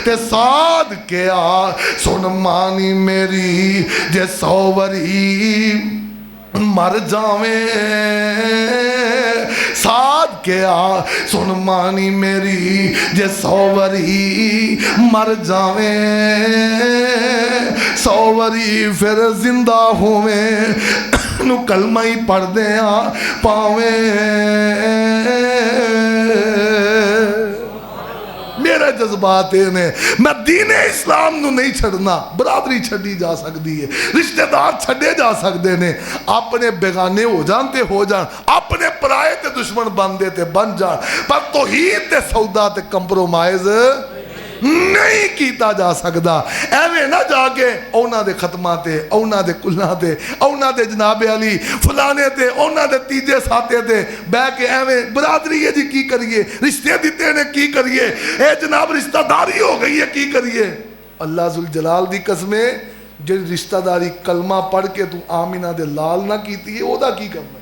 ते साध के आ सुन मानी मेरी जे 100 वरी मर जावे साध के आ सुन मानी मेरी जे 100 वरी मर जावे 100 वरी फिर जिंदा होवे नू कलमा ही पढ़दे आ पावे मेरे जज्बात ने मैं दीने इस्लाम नू नहीं छड़ना बरादरी छड़ी जा सकती है रिश्तेदार छड़े जा सकते ने अपने बेगाने हो जान ते हो जान अपने पराए ते दुश्मन बनते ते बन जान पर तौहीद ते सौदा ते कंप्रोमाइज नहीं किया जा सकता एवें ना जाके उन्हां दे खत्मां ते उन्हां दे कुल्लां ते उन्हां दे जनाबे अली फलाने ते उन्हां दे तीजे साथे ते बह के एवें बरादरी है जी की करिए रिश्ते दिते ने की करिए ए जनाब रिश्तेदारी हो गई है की करिए अल्लाह जुल जलाल दी कसमें जी रिश्तेदारी कलमा पढ़ के तू आमिना दे लाल ना कीती है ओदा की करना